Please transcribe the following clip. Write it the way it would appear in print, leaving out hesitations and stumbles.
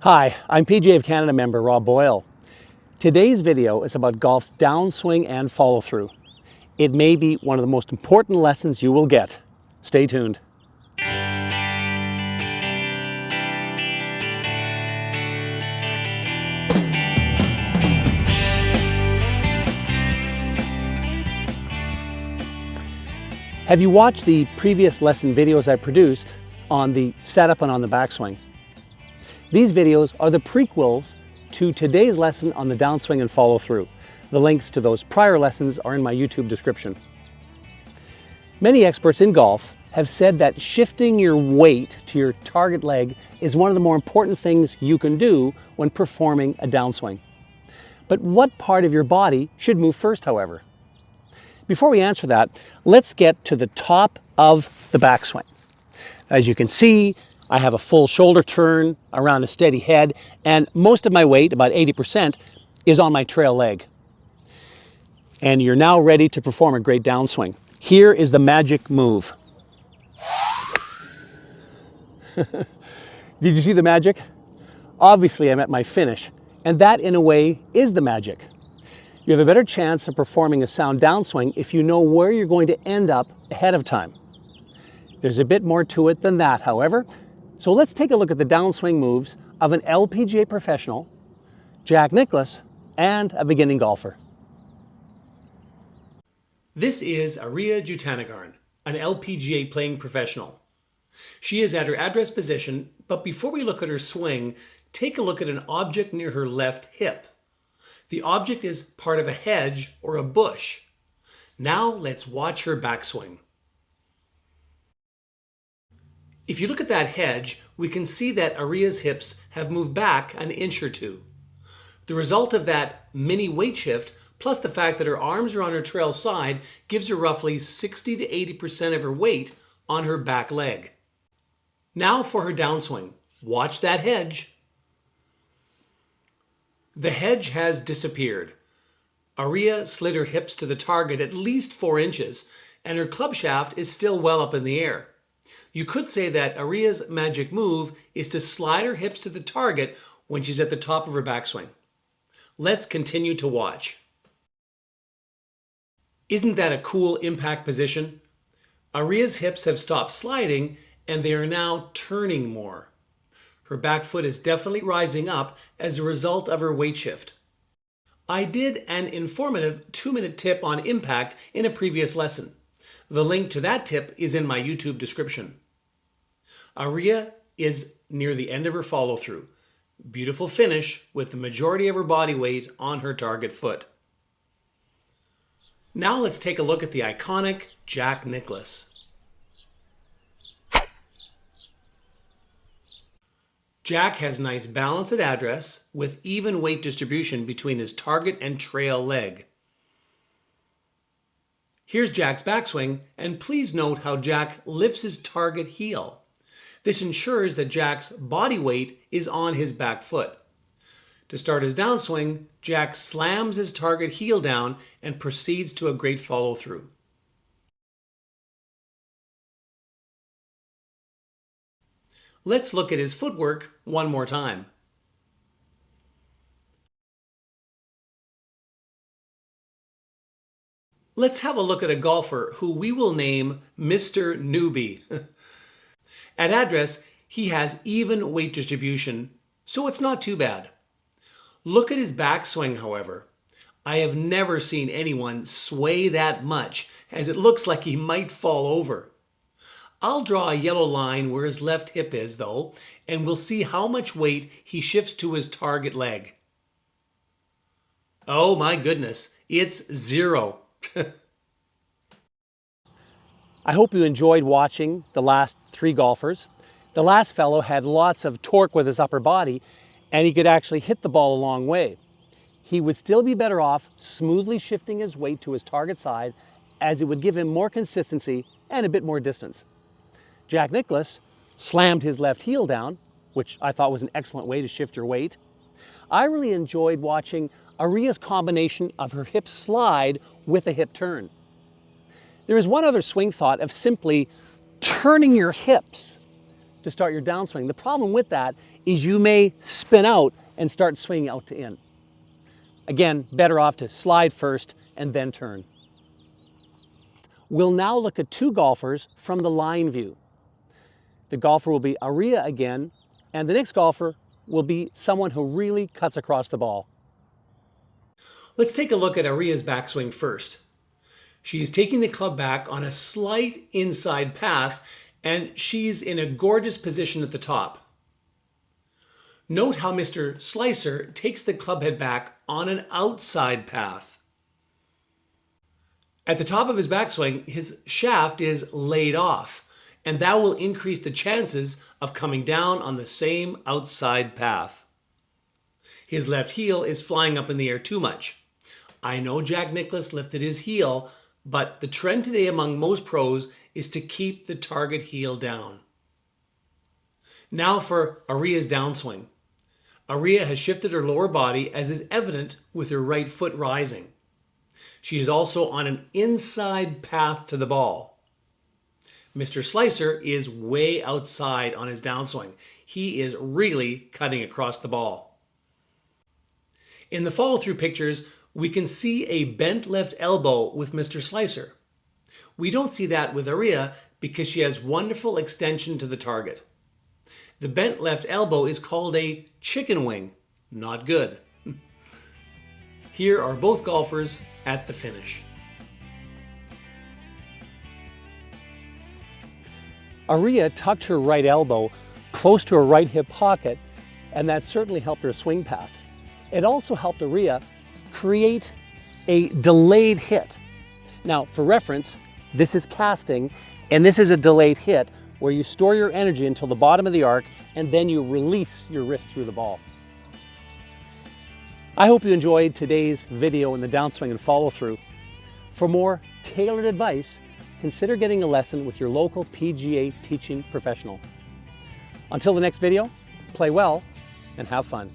Hi, I'm PGA of Canada member Rob Boyle. Today's video is about golf's downswing and follow-through. It may be one of the most important lessons you will get. Stay tuned. Have you watched the previous lesson videos I produced on the setup and on the backswing? These videos are the prequels to today's lesson on the downswing and follow-through. The links to those prior lessons are in my YouTube description. Many experts in golf have said that shifting your weight to your target leg is one of the more important things you can do when performing a downswing. But what part of your body should move first, however? Before we answer that, let's get to the top of the backswing. As you can see, I have a full shoulder turn around a steady head, and most of my weight, about 80%, is on my trail leg. And you're now ready to perform a great downswing. Here is the magic move. Did you see the magic? Obviously, I'm at my finish, and that, in a way, is the magic. You have a better chance of performing a sound downswing if you know where you're going to end up ahead of time. There's a bit more to it than that, however. So let's take a look at the downswing moves of an LPGA professional, Jack Nicklaus, and a beginning golfer. This is Ariya Jutanugarn, an LPGA playing professional. She is at her address position, but before we look at her swing, take a look at an object near her left hip. The object is part of a hedge or a bush. Now let's watch her backswing. If you look at that hedge, we can see that Ariya's hips have moved back an inch or two. The result of that mini weight shift, plus the fact that her arms are on her trail side, gives her roughly 60 to 80% of her weight on her back leg. Now for her downswing. Watch that hedge. The hedge has disappeared. Ariya slid her hips to the target at least 4 inches, and her club shaft is still well up in the air. You could say that Ariya's magic move is to slide her hips to the target when she's at the top of her backswing. Let's continue to watch. Isn't that a cool impact position? Ariya's hips have stopped sliding and they are now turning more. Her back foot is definitely rising up as a result of her weight shift. I did an informative 2-minute tip on impact in a previous lesson. The link to that tip is in my YouTube description. Ariya is near the end of her follow-through. Beautiful finish with the majority of her body weight on her target foot. Now let's take a look at the iconic Jack Nicklaus. Jack has nice balance at address with even weight distribution between his target and trail leg. Here's Jack's backswing, and please note how Jack lifts his target heel. This ensures that Jack's body weight is on his back foot. To start his downswing, Jack slams his target heel down and proceeds to a great follow-through. Let's look at his footwork one more time. Let's have a look at a golfer who we will name Mr. Newbie. At address, he has even weight distribution, so it's not too bad. Look at his backswing, however. I have never seen anyone sway that much, as it looks like he might fall over. I'll draw a yellow line where his left hip is, though, and we'll see how much weight he shifts to his target leg. Oh my goodness, it's 0. I hope you enjoyed watching the last 3 golfers. The last fellow had lots of torque with his upper body, and he could actually hit the ball a long way. He would still be better off smoothly shifting his weight to his target side, as it would give him more consistency and a bit more distance. Jack Nicklaus slammed his left heel down, which I thought was an excellent way to shift your weight. I really enjoyed watching Ariya's combination of her hip slide with a hip turn. There is one other swing thought of simply turning your hips to start your downswing. The problem with that is you may spin out and start swinging out to in. Again, better off to slide first and then turn. We'll now look at two golfers from the line view. The golfer will be Aria again, and the next golfer will be someone who really cuts across the ball. Let's take a look at Aria's backswing first. She is taking the club back on a slight inside path, and she's in a gorgeous position at the top. Note how Mr. Slicer takes the club head back on an outside path. At the top of his backswing, his shaft is laid off, and that will increase the chances of coming down on the same outside path. His left heel is flying up in the air too much. I know Jack Nicklaus lifted his heel, but the trend today among most pros is to keep the target heel down. Now for Aria's downswing. Aria has shifted her lower body, as is evident with her right foot rising. She is also on an inside path to the ball. Mr. Slicer is way outside on his downswing. He is really cutting across the ball. In the follow-through pictures, we can see a bent left elbow with Mr. Slicer. We don't see that with Aria because she has wonderful extension to the target. The bent left elbow is called a chicken wing. Not good. Here are both golfers at the finish. Aria tucked her right elbow close to her right hip pocket, and that certainly helped her swing path. It also helped Aria create a delayed hit. Now, for reference, this is casting, and this is a delayed hit where you store your energy until the bottom of the arc, and then you release your wrist through the ball. I hope you enjoyed today's video in the downswing and follow-through. For more tailored advice, consider getting a lesson with your local PGA teaching professional. Until the next video, play well and have fun.